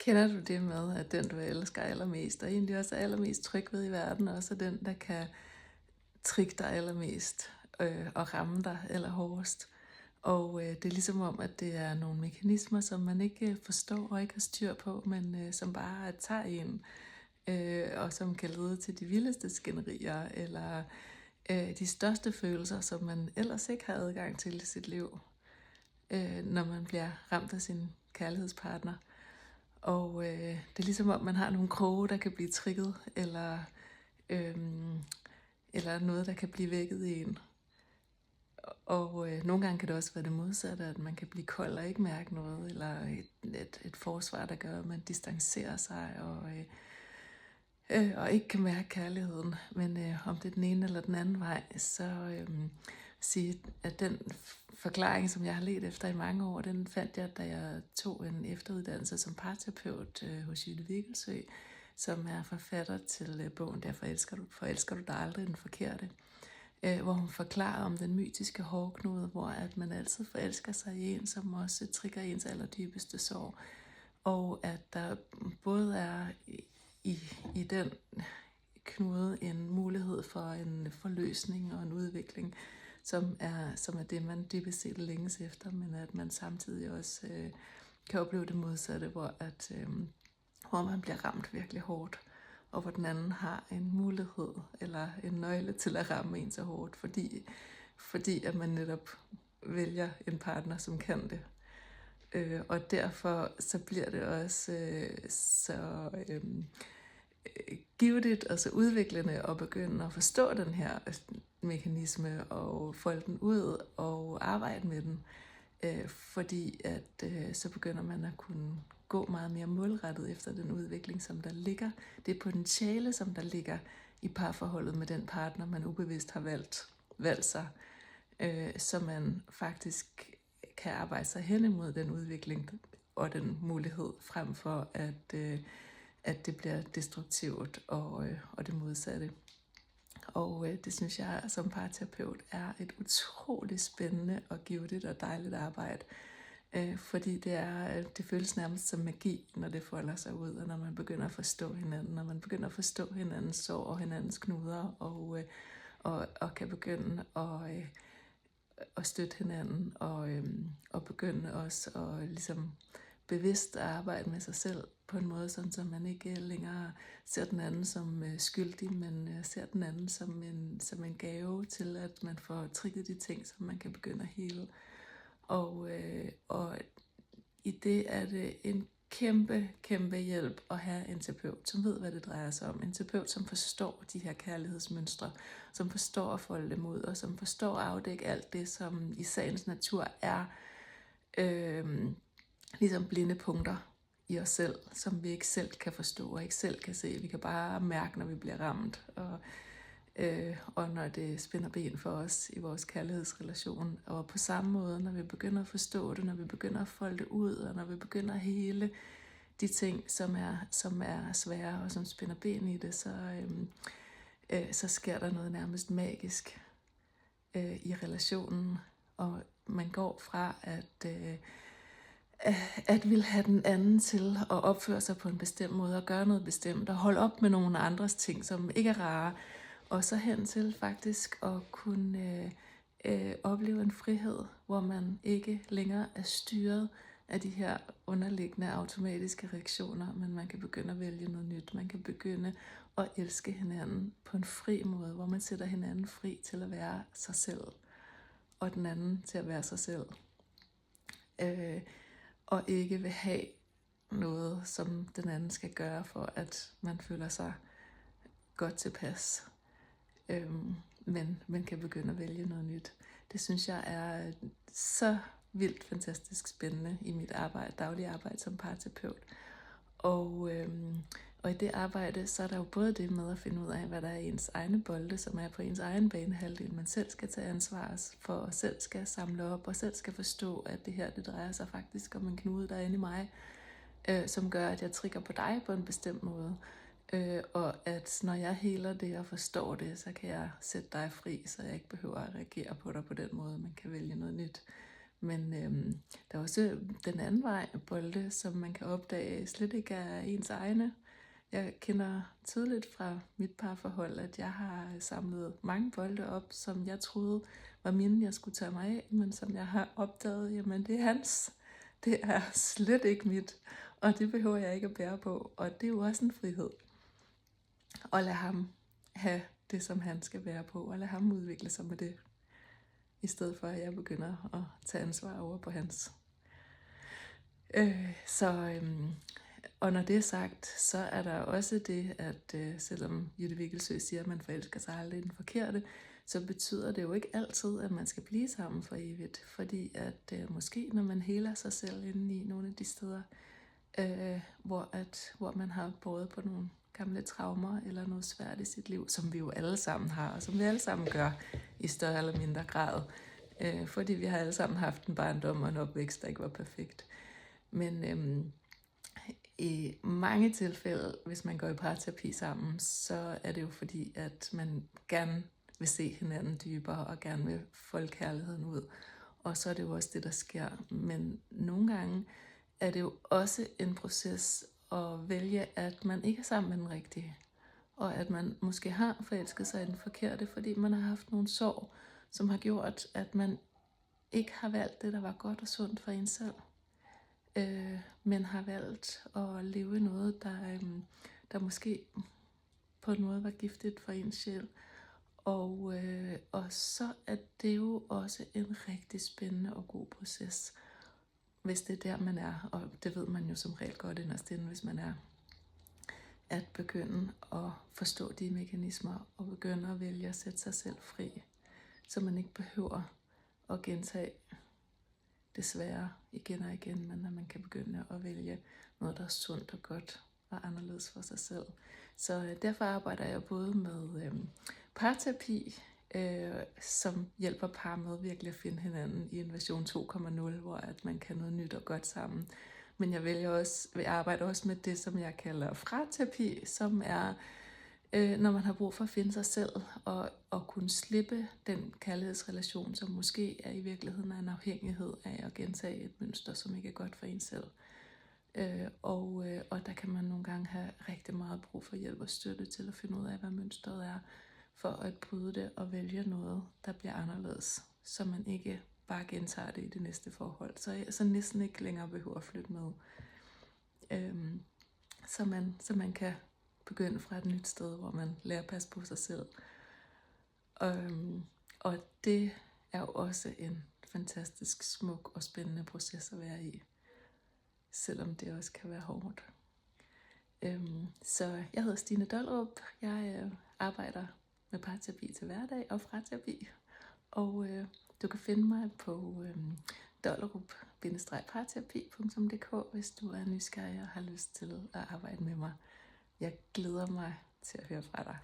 Kender du det med, at den, du elsker allermest, og egentlig også er allermest tryg ved i verden, også er den, der kan trigge dig allermest og ramme dig allerhårdest? Og det er ligesom om, at det er nogle mekanismer, som man ikke forstår og ikke har styr på, men som bare tager en, og som kan lede til de vildeste skænderier, eller de største følelser, som man ellers ikke har adgang til i sit liv, når man bliver ramt af sin kærlighedspartner. Og det er ligesom om, man har nogle kroge, der kan blive trigget, eller noget, der kan blive vækket i en. Og nogle gange kan det også være det modsatte, at man kan blive kold og ikke mærke noget, eller et forsvar, der gør, at man distancerer sig og ikke kan mærke kærligheden. Men om det er den ene eller den anden vej, så sige, at den forklaring, som jeg har ledt efter i mange år, den fandt jeg, da jeg tog en efteruddannelse som parterapeut hos Jytte Vigelsø, som er forfatter til bogen Der forelsker du dig aldrig den forkerte, hvor hun forklarer om den mytiske hårdknude, hvor at man altid forelsker sig i en, som også trigger ens allerdybeste sorg, og at der både er i den knude en mulighed for en forløsning og en udvikling, som er det, man dybest set længes efter, men at man samtidig også kan opleve det modsatte, hvor man bliver ramt virkelig hårdt, og hvor den anden har en mulighed eller en nøgle til at ramme en så hårdt, fordi at man netop vælger en partner, som kan det. Og derfor så bliver det også så givetigt og så udviklende at begynde at forstå den her mekanisme og folde den ud og arbejde med den, fordi at så begynder man at kunne gå meget mere målrettet efter den udvikling, som der ligger, det potentiale, som der ligger i parforholdet med den partner, man ubevidst har valgt sig, så man faktisk kan arbejde sig hen imod den udvikling og den mulighed, frem for at det bliver destruktivt og det modsatte. Og det synes jeg som parterapeut er et utroligt spændende og givetigt og dejligt arbejde, fordi det føles nærmest som magi, når det folder sig ud, og når man begynder at forstå hinanden, når man begynder at forstå hinandens sorg og hinandens knuder, og kan begynde at støtte hinanden, og begynde også at ligesom bevidst at arbejde med sig selv på en måde, sådan så man ikke længere ser den anden som skyldig, men ser den anden som en gave til, at man får trigget de ting, som man kan begynde at hele. Og i det er det en kæmpe hjælp at have en terapeut, som ved, hvad det drejer sig om. En terapeut, som forstår de her kærlighedsmønstre, som forstår at folde dem ud, og som forstår at afdække alt det, som i sagens natur er ligesom blinde punkter i os selv, som vi ikke selv kan forstå og ikke selv kan se. Vi kan bare mærke, når vi bliver ramt, og når det spænder ben for os i vores kærlighedsrelation. Og på samme måde, når vi begynder at forstå det, når vi begynder at folde det ud, og når vi begynder at hele de ting, som er svære og som spænder ben i det, så sker der noget nærmest magisk i relationen. Og man går fra at vil have den anden til at opføre sig på en bestemt måde og gøre noget bestemt og holde op med nogle andres ting, som ikke er rare, og så hen til faktisk at kunne opleve en frihed, hvor man ikke længere er styret af de her underliggende automatiske reaktioner, men man kan begynde at vælge noget nyt. Man kan begynde at elske hinanden på en fri måde, hvor man sætter hinanden fri til at være sig selv, og den anden til at være sig selv. Og ikke vil have noget, som den anden skal gøre, for at man føler sig godt tilpas. Men man kan begynde at vælge noget nyt. Det synes jeg er så vildt fantastisk spændende i mit daglige arbejde som parterapeut. Og i det arbejde, så er der jo både det med at finde ud af, hvad der er ens egne bolde, som er på ens egen banehalvdel, man selv skal tage ansvar for, og selv skal samle op, og selv skal forstå, at det her, det drejer sig faktisk om en knude, der er inde i mig, som gør, at jeg trigger på dig på en bestemt måde. Og at når jeg heler det og forstår det, så kan jeg sætte dig fri, så jeg ikke behøver at reagere på dig på den måde, man kan vælge noget nyt. Men der er også den anden vej, bolde, som man kan opdage slet ikke er ens egne. Jeg kender tydeligt fra mit parforhold, at jeg har samlet mange bolde op, som jeg troede var mine, jeg skulle tage mig af, men som jeg har opdaget, jamen det er hans. Det er slet ikke mit, og det behøver jeg ikke at bære på. Og det er jo også en frihed at lade ham have det, som han skal bære på, og lade ham udvikle sig med det, i stedet for at jeg begynder at tage ansvar over på hans. Og når det er sagt, så er der også det, at selvom Jytte Vikkelsøe siger, at man forelsker sig aldrig i den forkerte, så betyder det jo ikke altid, at man skal blive sammen for evigt. Fordi at måske når man heler sig selv inde i nogle af de steder, hvor man har båret på nogle gamle traumer eller noget svært i sit liv, som vi jo alle sammen har, og som vi alle sammen gør i større eller mindre grad. Fordi vi har alle sammen haft en barndom og en opvækst, der ikke var perfekt. Men i mange tilfælde, hvis man går i parterapi sammen, så er det jo fordi, at man gerne vil se hinanden dybere og gerne vil folde kærligheden ud. Og så er det jo også det, der sker. Men nogle gange er det jo også en proces at vælge, at man ikke er sammen med den rigtige. Og at man måske har forelsket sig i den forkerte, fordi man har haft nogle sorg, som har gjort, at man ikke har valgt det, der var godt og sundt for en selv. Men har valgt at leve noget, der måske på en måde var giftigt for ens sjæl. Og så er det jo også en rigtig spændende og god proces, hvis det er der, man er. Og det ved man jo som regel godt inderst inde, hvis man er. At begynde at forstå de mekanismer, og begynde at vælge at sætte sig selv fri, så man ikke behøver at gentage desværre igen og igen, men at man kan begynde at vælge noget, der er sundt og godt og anderledes for sig selv. Så derfor arbejder jeg både med parterapi, som hjælper par med virkelig at finde hinanden i en version 2.0, hvor at man kan noget nyt og godt sammen. Men jeg arbejder også med det, som jeg kalder fraterapi, som er, når man har brug for at finde sig selv og kunne slippe den kærlighedsrelation, som måske er i virkeligheden en afhængighed af at gentage et mønster, som ikke er godt for en selv. Og der kan man nogle gange have rigtig meget brug for hjælp og støtte til at finde ud af, hvad mønstret er, for at bryde det og vælge noget, der bliver anderledes, så man ikke bare gentager det i det næste forhold. Så næsten ikke længere behøver at flytte med. Så man kan begynde fra et nyt sted, hvor man lærer at passe på sig selv. Og det er jo også en fantastisk smuk og spændende proces at være i, selvom det også kan være hårdt. Så jeg hedder Stine Dollerup. Jeg arbejder med parterapi til hverdag og fraterapi. Og du kan finde mig på dollerup-parterapi.dk, hvis du er nysgerrig og har lyst til at arbejde med mig. Jeg glæder mig til at høre fra dig.